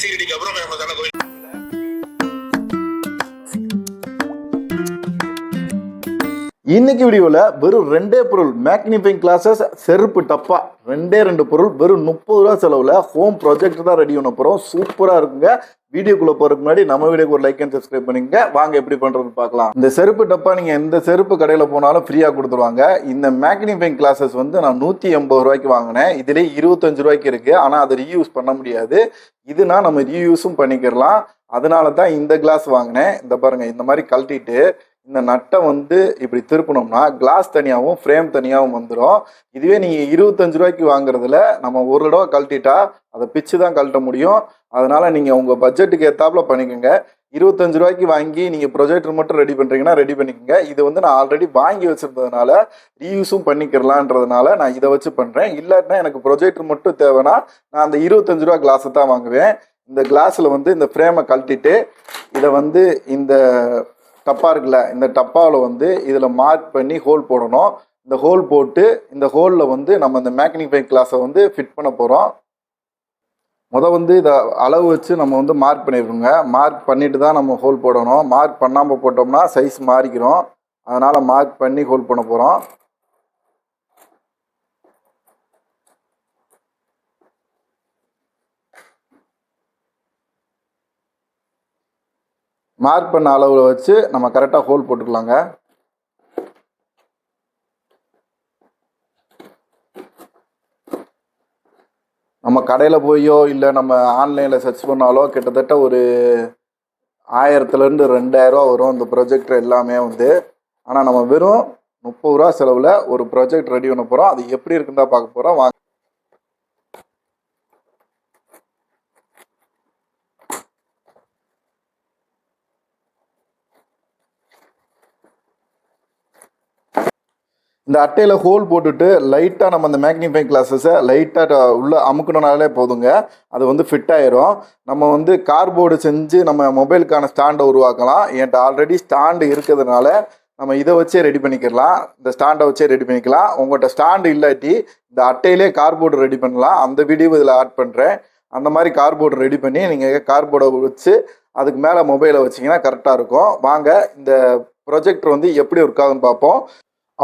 சீரடிக்கு அப்புறம் ஃபேமஸான கோயில். இன்னைக்கு வீடியோவில் வெறும் ரெண்டே பொருள் மேக்னிஃபைங் கிளாஸஸ் செருப்பு டப்பா ரெண்டு பொருள் வெறும் 30 ரூபா செலவில் ஹோம் ப்ராஜெக்ட் தான் ரெடி பண்ண போகிறோம். சூப்பராக இருக்குங்க. வீடியோக்குள்ளே போகிறதுக்கு முன்னாடி நம்ம வீடியோக்கு ஒரு லைக் அண்ட் சப்ஸ்கிரைப் பண்ணிங்க. வாங்க எப்படி பண்ணுறது பார்க்கலாம். இந்த செருப்பு டப்பா நீங்கள் எந்த செருப்பு கடையில் போனாலும் ஃப்ரீயாக கொடுத்துருவாங்க. இந்த மேக்னிஃபைங் கிளாஸஸ் வந்து நான் 180 ரூபாய்க்கு வாங்கினேன். இதிலே 25 ரூபாய்க்கு இருக்குது. ஆனால் அதை ரீயூஸ் பண்ண முடியாது. இதுனா நம்ம ரீயூஸும் பண்ணிக்கிறலாம். அதனால தான் இந்த கிளாஸ் வாங்கினேன். இந்த பாருங்கள், இந்த மாதிரி கழட்டிட்டு இந்த நட்டை வந்து இப்படி திருப்பினோம்னா கிளாஸ் தனியாகவும் ஃப்ரேம் தனியாகவும் வந்துடும். இதுவே நீங்கள் 25 ரூபாய்க்கு வாங்குறதுல நம்ம ஒரு தடவை கழட்டிட்டா அதை பிச்சு தான் கழட்ட முடியும். அதனால் நீங்கள் உங்கள் பட்ஜெட்டுக்கு ஏற்றாப்புல பண்ணிக்கோங்க. 25 ரூபாய்க்கு வாங்கி நீங்கள் ப்ரொஜெக்டர் மட்டும் ரெடி பண்ணுறீங்கன்னா ரெடி பண்ணிக்கோங்க. இது வந்து நான் ஆல்ரெடி வாங்கி வச்சுருந்ததுனால ரீயூஸும் பண்ணிக்கிறலான்றதுனால நான் இதை வச்சு பண்ணுறேன். இல்லாட்டினா எனக்கு ப்ரொஜெக்டர் மட்டும் தேவைன்னா நான் அந்த 25 ரூபா கிளாஸை தான் வாங்குவேன். இந்த கிளாஸில் வந்து இந்த ஃப்ரேமை கழட்டிட்டு இதை வந்து இந்த டப்பா இருக்குல்ல, இந்த டப்பாவில் வந்து இதில் மார்க் பண்ணி ஹோல் போடணும். இந்த ஹோல் போட்டு இந்த ஹோலில் வந்து நம்ம இந்த மேக்னிஃபைங் கிளாஸை வந்து ஃபிட் பண்ண போகிறோம். வந்து இதை அளவு வச்சு நம்ம வந்து மார்க் பண்ணிடுவோங்க. மார்க் பண்ணிட்டு தான் நம்ம ஹோல் போடணும். மார்க் பண்ணாமல் போட்டோம்னா சைஸ் மாறிக்கிறோம். அதனால் மார்க் பண்ணி ஹோல் பண்ண போகிறோம். மார்க் பண்ண அளவில் வச்சு நம்ம கரெக்டாக ஹோல் போட்டுக்கலாங்க. நம்ம கடையில் போயோ இல்லை நம்ம ஆன்லைனில் சர்ச் பண்ணாலோ கிட்டத்தட்ட ஒரு 1000லேருந்து 2000 ரூபா வரும் இந்த ப்ரொஜெக்டர் எல்லாமே வந்து. ஆனால் நம்ம வெறும் 30 ரூபா செலவில் ஒரு ப்ரொஜெக்ட் ரெடி பண்ண போகிறோம். அது எப்படி இருக்குன்னு தான் பார்க்க போகிறோம். வாங்க. இந்த அட்டையில் ஹோல் போட்டுட்டு லைட்டாக நம்ம அந்த மேக்னிஃபைங் கிளாஸஸை லைட்டாக உள்ளே அமுக்கணுனாலே போதுங்க. அது வந்து ஃபிட் ஆயிரும். நம்ம வந்து கார்போர்டு செஞ்சு நம்ம மொபைலுக்கான ஸ்டாண்டை உருவாக்கலாம். என்கிட்ட ஆல்ரெடி ஸ்டாண்டு இருக்கிறதுனால நம்ம இதை வச்சே ரெடி பண்ணிக்கலாம். இந்த ஸ்டாண்டை வச்சே ரெடி பண்ணிக்கலாம். உங்கள்கிட்ட ஸ்டாண்டு இல்லாட்டி இந்த அட்டையிலே கார்போர்டு ரெடி பண்ணலாம். அந்த வீடியோ இதில் ஆட் பண்ணுறேன். அந்த மாதிரி கார்போர்டு ரெடி பண்ணி நீங்கள் கார்போர்டை வச்சு அதுக்கு மேலே மொபைலை வச்சிங்கன்னா கரெக்டாக இருக்கும். வாங்க இந்த ப்ரொஜெக்டர் வந்து எப்படி ஒர்க் ஆகுதுன்னு பார்ப்போம்.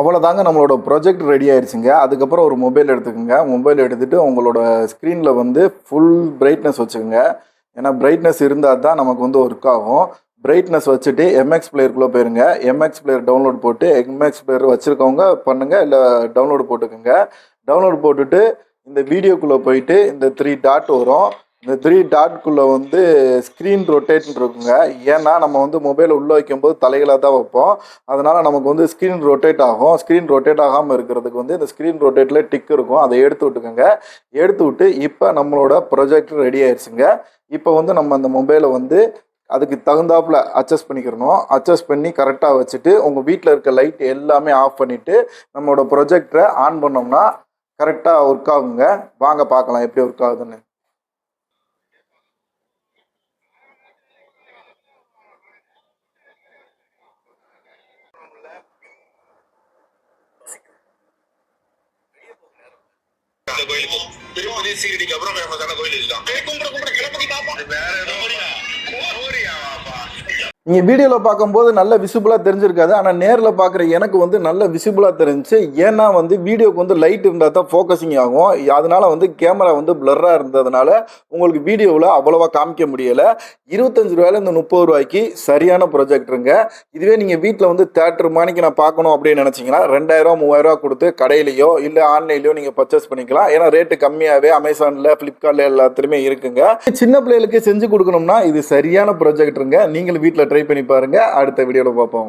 அவ்வளோதாங்க, நம்மளோட ப்ராஜெக்ட் ரெடி ஆயிடுச்சுங்க. அதுக்கப்புறம் ஒரு மொபைல் எடுத்துக்கோங்க. மொபைல் எடுத்துகிட்டு உங்களோட ஸ்க்ரீனில் வந்து ஃபுல் பிரைட்னஸ் வச்சுக்கோங்க. ஏன்னா பிரைட்னஸ் இருந்தால் தான் நமக்கு வந்து ஒர்க் ஆகும். பிரைட்னஸ் வச்சுட்டு எம்எக்ஸ் பிளேயருக்குள்ளே போயிருங்க. எம்எக்ஸ் பிளேயர் டவுன்லோட் போட்டு எம்எக்ஸ் பிளேயர் வச்சுருக்கவங்க பண்ணுங்கள், இல்லை டவுன்லோடு போட்டுக்கோங்க. டவுன்லோட் போட்டுட்டு இந்த வீடியோக்குள்ளே போயிட்டு இந்த 3 டாட் வரும். இந்த 3 டாட்குள்ளே வந்து ஸ்க்ரீன் ரொட்டேட்னு இருக்குங்க. ஏன்னா நம்ம வந்து மொபைலை உள்ளே வைக்கும்போது தலைகளாக தான் வைப்போம். அதனால் நமக்கு வந்து ஸ்க்ரீன் ரொட்டேட் ஆகும். ஸ்க்ரீன் ரொட்டேட் ஆகாமல் இருக்கிறதுக்கு வந்து இந்த ஸ்க்ரீன் ரொட்டேட்டில் டிக் இருக்கும். அதை எடுத்து விட்டுக்கோங்க. எடுத்து விட்டு இப்போ நம்மளோட ப்ரொஜெக்ட் ரெடி ஆயிடுச்சுங்க. இப்போ வந்து நம்ம அந்த மொபைலை வந்து அதுக்கு தகுந்தாப்பில் அட்ஜஸ்ட் பண்ணிக்கிறணும். அட்ஜஸ்ட் பண்ணி கரெக்டாக வச்சுட்டு உங்கள் வீட்டில் இருக்க லைட் எல்லாமே ஆஃப் பண்ணிவிட்டு நம்மளோட ப்ரொஜெக்டரை ஆன் பண்ணோம்னா கரெக்டாக ஒர்க் ஆகுங்க. வாங்க பார்க்கலாம் எப்படி ஒர்க் ஆகுதுன்னு. கோயிலுக்கு திருப்பதி சீரடிக்கு அப்புறம் ஃபேமஸான கோயில் இதுதான். கும்பிட கிளப்பதி பாப்பா வேற ஏதோ நீங்கள் வீடியோவில் பார்க்கும்போது நல்ல விசிபிளாக தெரிஞ்சிருக்காது. ஆனால் நேரில் பார்க்குற எனக்கு வந்து நல்ல விசிபிளாக தெரிஞ்சிச்சு. ஏன்னா வந்து வீடியோக்கு வந்து லைட் இருந்தால் தான் ஃபோக்கஸிங் ஆகும். அதனால் வந்து கேமரா வந்து பிளர்ராக இருந்ததுனால உங்களுக்கு வீடியோவில் அவ்வளோவா காமிக்க முடியலை. 25 ரூபாயிலேருந்து 30 ரூபாய்க்கு சரியான ப்ரொஜெக்டருங்க. இதுவே நீங்கள் வீட்டில் வந்து தேட்டர் மணிக்கு நான் பார்க்கணும் அப்படின்னு நினச்சிங்கன்னா 2000 3000 கொடுத்து கடையிலையோ இல்லை ஆன்லைன்லையோ நீங்கள் பர்ச்சேஸ் பண்ணிக்கலாம். ஏன்னா ரேட்டு கம்மியாகவே அமேசானில் ஃப்ளிப்கார்ட்டில் எல்லாத்துலேயுமே இருக்குங்க. சின்ன பிள்ளைகளுக்கு செஞ்சு கொடுக்கணும்னா இது சரியான ப்ரொஜெக்டருங்க. நீங்களும் வீட்டில் ட்ரை பண்ணி பாருங்க. அடுத்த வீடியோவில் பார்ப்போம்.